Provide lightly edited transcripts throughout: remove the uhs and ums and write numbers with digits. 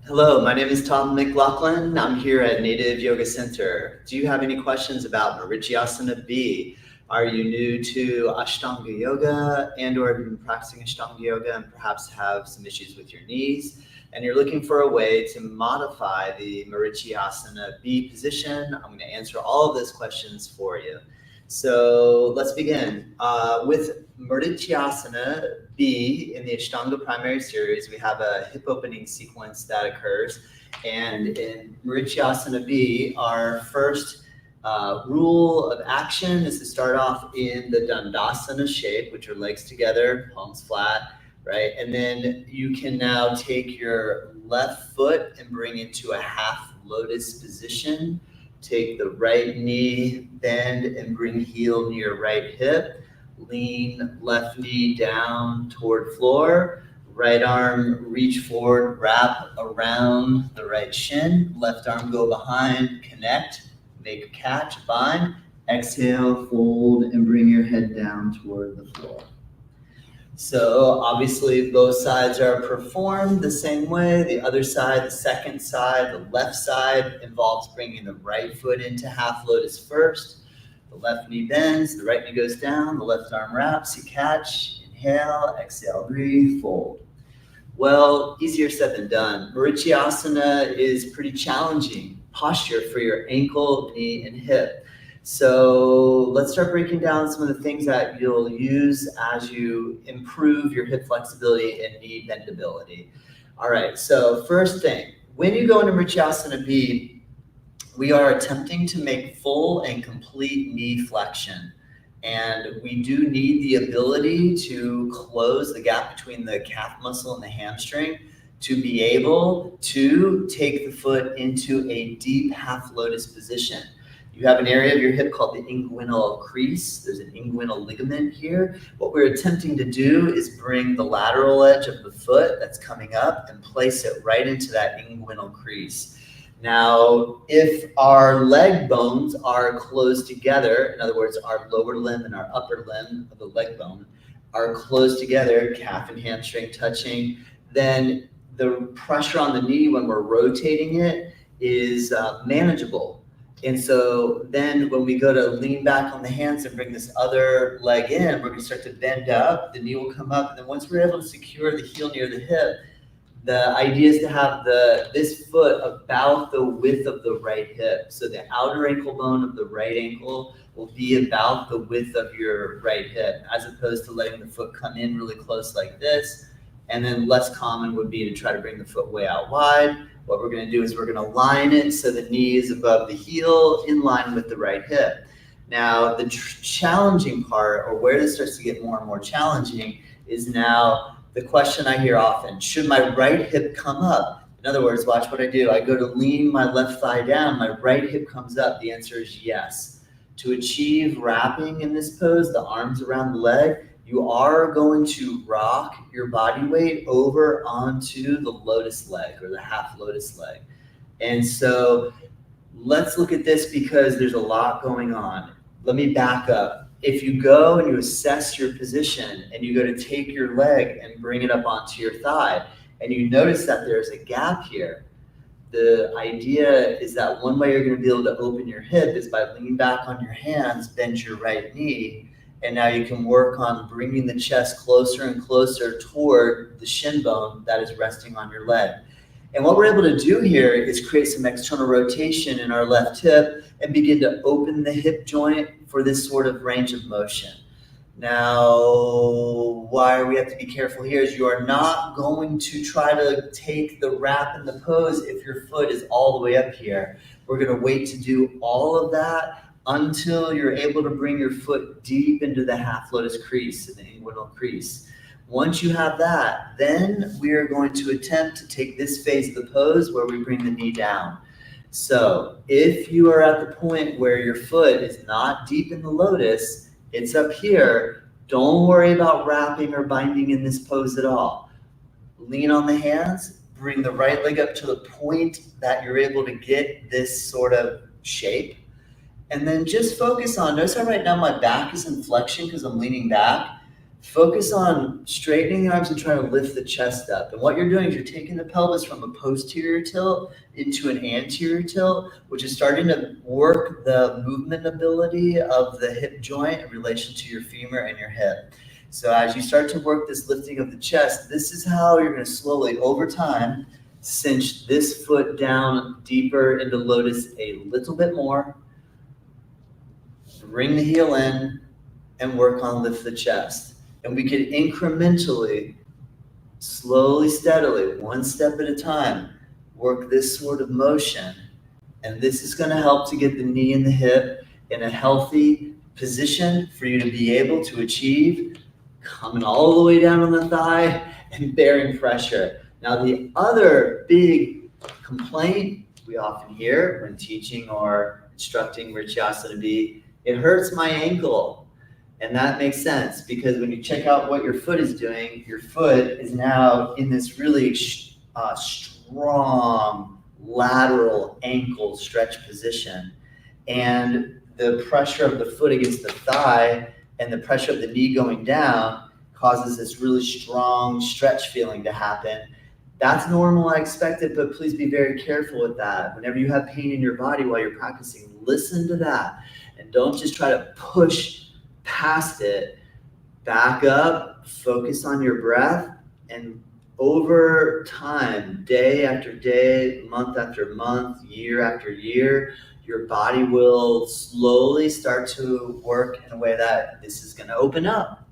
Hello, my name is Tom McLaughlin. I'm here at Native Yoga Center. Do you have any questions about Marichyasana B? Are you new to Ashtanga Yoga or have you been practicing Ashtanga Yoga and perhaps have some issues with your knees? And you're looking for a way to modify the Marichyasana B position? I'm going to answer all of those questions for you. So let's begin. With Marichyasana B in the Ashtanga primary series, we have a hip opening sequence that occurs. And in Marichyasana B, our first rule of action is to start off in the Dandasana shape, which are legs together, palms flat, right? And then you can now take your left foot and bring it to a half lotus position. Take the right knee, bend, and bring heel near right hip. Lean left knee down toward floor. Right arm reach forward, wrap around the right shin. Left arm go behind, connect, make a catch, bind. Exhale, fold, and bring your head down toward the floor. So obviously both sides are performed the same way. The other side, the second side, the left side involves bringing the right foot into half lotus first. The left knee bends, the right knee goes down, the left arm wraps, you catch, inhale, exhale, breathe, fold. Well, easier said than done. Marichyasana is pretty challenging posture for your ankle, knee, and hip. So let's start breaking down some of the things that you'll use as you improve your hip flexibility and knee bendability. All right, so first thing, when you go into Marichyasana B, we are attempting to make full and complete knee flexion. And we do need the ability to close the gap between the calf muscle and the hamstring to be able to take the foot into a deep half lotus position. You have an area of your hip called the inguinal crease. There's an inguinal ligament here. What we're attempting to do is bring the lateral edge of the foot that's coming up and place it right into that inguinal crease. Now, if our leg bones are close together, in other words, our lower limb and our upper limb of the leg bone are close together, calf and hamstring touching, then the pressure on the knee when we're rotating it is manageable. And so then when we go to lean back on the hands and bring this other leg in, we're going to start to bend up, the knee will come up, and then once we're able to secure the heel near the hip, the idea is to have this foot about the width of the right hip. So the outer ankle bone of the right ankle will be about the width of your right hip, as opposed to letting the foot come in really close like this. And then less common would be to try to bring the foot way out wide. What we're going to do is we're going to line it so the knee is above the heel in line with the right hip. Now, the challenging part, or where this starts to get more and more challenging, is now the question I hear often: should my right hip come up? In other words, watch what I do. I go to lean my left thigh down, my right hip comes up. The answer is yes. To achieve wrapping in this pose, the arms around the leg, you are going to rock your body weight over onto the lotus leg or the half lotus leg. And so let's look at this because there's a lot going on. Let me back up. If you go and you assess your position and you go to take your leg and bring it up onto your thigh and you notice that there's a gap here, the idea is that one way you're going to be able to open your hip is by leaning back on your hands, bend your right knee, and now you can work on bringing the chest closer and closer toward the shin bone that is resting on your leg. And what we're able to do here is create some external rotation in our left hip and begin to open the hip joint for this sort of range of motion. Now, why we have to be careful here is you are not going to try to take the wrap in the pose if your foot is all the way up here. We're going to wait to do all of that until you're able to bring your foot deep into the half lotus crease, in the inguinal crease. Once you have that, then we are going to attempt to take this phase of the pose where we bring the knee down. So if you are at the point where your foot is not deep in the lotus, it's up here, don't worry about wrapping or binding in this pose at all. Lean on the hands, bring the right leg up to the point that you're able to get this sort of shape. And then just focus on, notice how right now my back is in flexion because I'm leaning back. Focus on straightening the arms and trying to lift the chest up. And what you're doing is you're taking the pelvis from a posterior tilt into an anterior tilt, which is starting to work the movement ability of the hip joint in relation to your femur and your hip. So as you start to work this lifting of the chest, this is how you're going to slowly, over time, cinch this foot down deeper into lotus a little bit more. Bring the heel in and work on lift the chest. And we could incrementally, slowly, steadily, one step at a time, work this sort of motion. And this is going to help to get the knee and the hip in a healthy position for you to be able to achieve coming all the way down on the thigh and bearing pressure. Now, the other big complaint we often hear when teaching or instructing Marichyasana B, it hurts my ankle. And that makes sense because when you check out what your foot is doing, your foot is now in this really strong lateral ankle stretch position. And the pressure of the foot against the thigh and the pressure of the knee going down causes this really strong stretch feeling to happen. That's normal, I expect it, but please be very careful with that. Whenever you have pain in your body while you're practicing, listen to that. And don't just try to push past it. Back up, focus on your breath, and over time, day after day, month after month, year after year, your body will slowly start to work in a way that this is going to open up.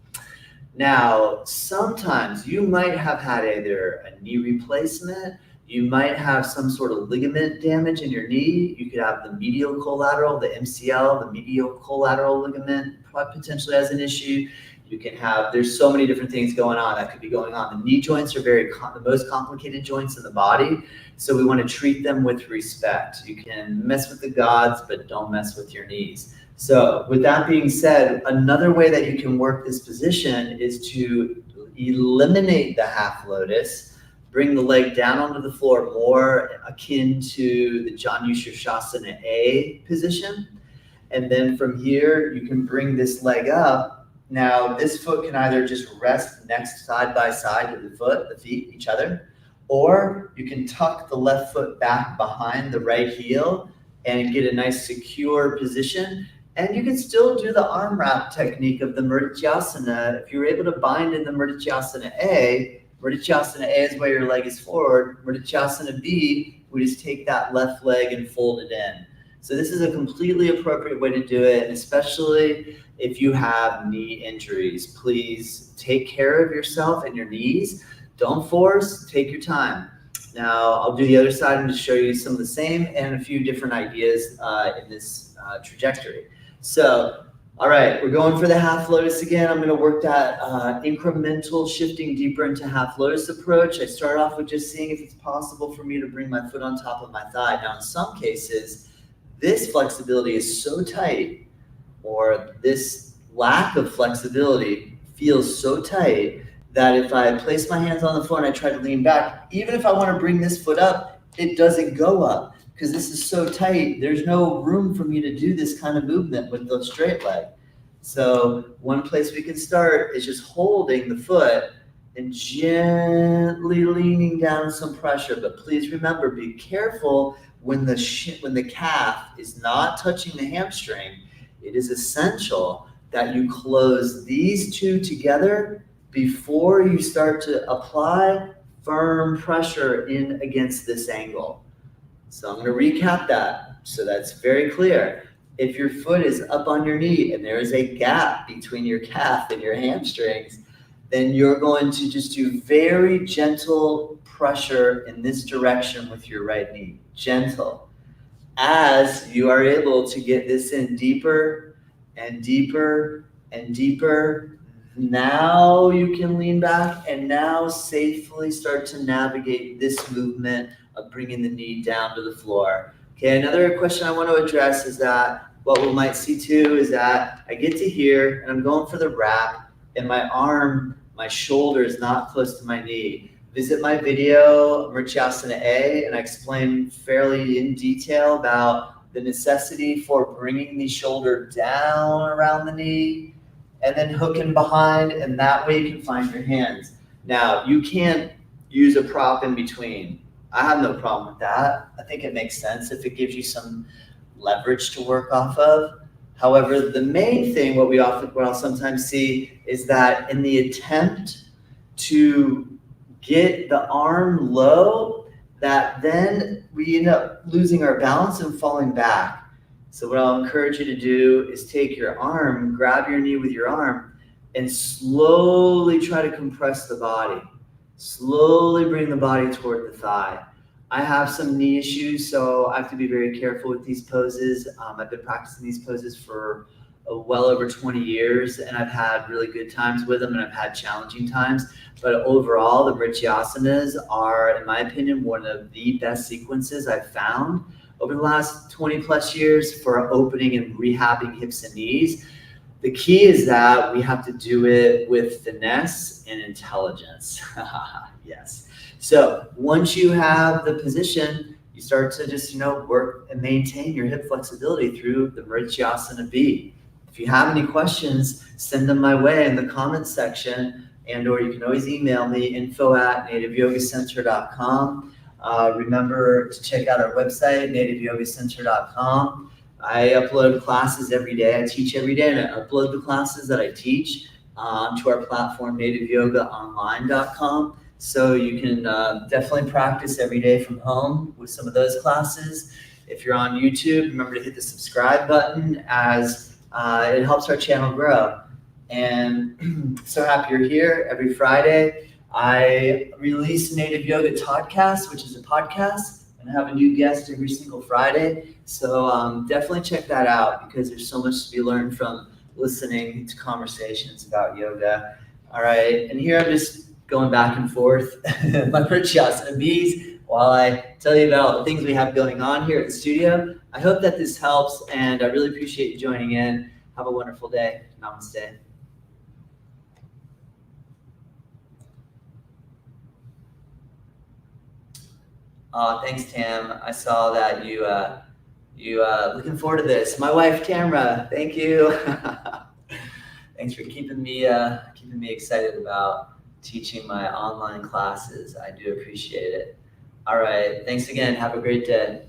Now, sometimes you might have had either a knee replacement, you might have some sort of ligament damage in your knee. You could have the medial collateral, the MCL, the medial collateral ligament potentially has an issue. You can have, there's so many different things going on that could be going on. The knee joints are the most complicated joints in the body. So we want to treat them with respect. You can mess with the gods, but don't mess with your knees. So with that being said, another way that you can work this position is to eliminate the half lotus, bring the leg down onto the floor more akin to the Marichyasana A position. And then from here, you can bring this leg up. Now, this foot can either just rest next side by side to the feet, each other, or you can tuck the left foot back behind the right heel and get a nice secure position. And you can still do the arm wrap technique of the Marichyasana. If you're able to bind in the Marichyasana A is where your leg is forward. Marichyasana B, we just take that left leg and fold it in. So this is a completely appropriate way to do it, and especially if you have knee injuries. Please take care of yourself and your knees. Don't force, take your time. Now, I'll do the other side and just show you some of the same and a few different ideas in this trajectory. So, all right, we're going for the half lotus again. I'm going to work that incremental shifting deeper into half lotus approach. I start off with just seeing if it's possible for me to bring my foot on top of my thigh. Now, in some cases, this flexibility is so tight, or this lack of flexibility feels so tight that if I place my hands on the floor and I try to lean back, even if I want to bring this foot up, it doesn't go up because this is so tight. There's no room for me to do this kind of movement with the straight leg. So one place we can start is just holding the foot and gently leaning down some pressure. But please remember, be careful when the calf is not touching the hamstring. It is essential that you close these two together before you start to apply firm pressure in against this angle. So I'm going to recap that so that's very clear. If your foot is up on your knee and there is a gap between your calf and your hamstrings, then you're going to just do very gentle pressure in this direction with your right knee. Gentle. As you are able to get this in deeper and deeper and deeper, now you can lean back and now safely start to navigate this movement of bringing the knee down to the floor. Okay, another question I want to address is that what we might see too is that I get to here and I'm going for the wrap and my shoulder is not close to my knee. Visit my video, Marichyasana A, and I explain fairly in detail about the necessity for bringing the shoulder down around the knee and then hooking behind, and that way you can find your hands. Now, you can't use a prop in between. I have no problem with that. I think it makes sense if it gives you some leverage to work off of. However, the main thing, what I'll sometimes see is that in the attempt to get the arm low, that then we end up losing our balance and falling back. So what I'll encourage you to do is take your arm, grab your knee with your arm, and slowly try to compress the body. Slowly bring the body toward the thigh. I have some knee issues, so I have to be very careful with these poses. I've been practicing these poses for well over 20 years, and I've had really good times with them, and I've had challenging times. But overall, the Marichyasana are, in my opinion, one of the best sequences I've found over the last 20 plus years for opening and rehabbing hips and knees. The key is that we have to do it with finesse and intelligence. Yes. So once you have the position, you start to just, work and maintain your hip flexibility through the Marichyasana B. If you have any questions, send them my way in the comments section, or you can always email me, info@nativeyogacenter.com. Remember to check out our website, nativeyogacenter.com. I upload classes every day. I teach every day, and I upload the classes that I teach to our platform, nativeyogaonline.com. So you can definitely practice every day from home with some of those classes. If you're on YouTube, remember to hit the subscribe button, as it helps our channel grow. And so happy you're here. Every Friday, I release Native Yoga Toddcast, which is a podcast, and I have a new guest every single Friday. So definitely check that out, because there's so much to be learned from listening to conversations about yoga. All right, and here I'm just going back and forth my Marichyasana B's while I tell you about all the things we have going on here at the studio. I hope that this helps, and I really appreciate you joining in. Have a wonderful day. Namaste. Thanks, Tam. I saw that you looking forward to this. My wife, Tamra. Thank you. Thanks for keeping me excited about teaching my online classes. I do appreciate it. All right. Thanks again. Have a great day.